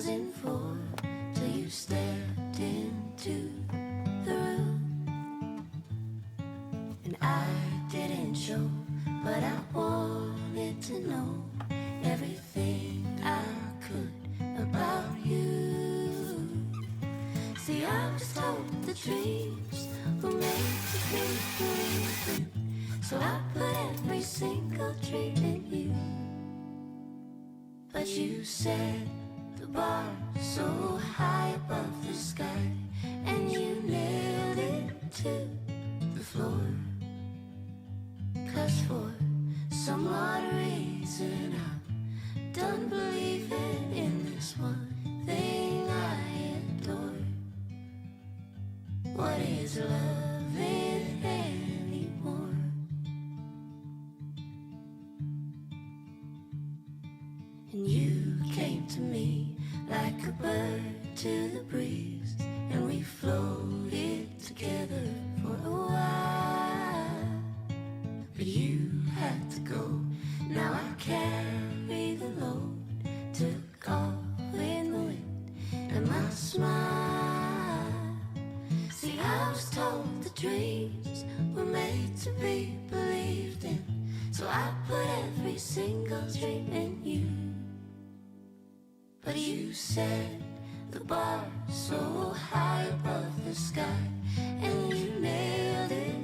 wasn't for till you stepped into the room. And I didn't show, but I wanted to know everything I could about you. See, I was told the dreams were made to be believed in, so I put every single dream in you. But you set the bar so high above the sky, and you nailed it to the floor. 'Cause for some odd reason I'm done believing in this one thing I adore. What is loving anymore? And you came to me like a bird to the breeze, and we floated together for a while. But you had to go, now I carry the load. Took off in the wind and my smile. See, I was told the dreams were made to be believed in, so I put every single dream in you. But you set the bar so high above the sky, and you nailed it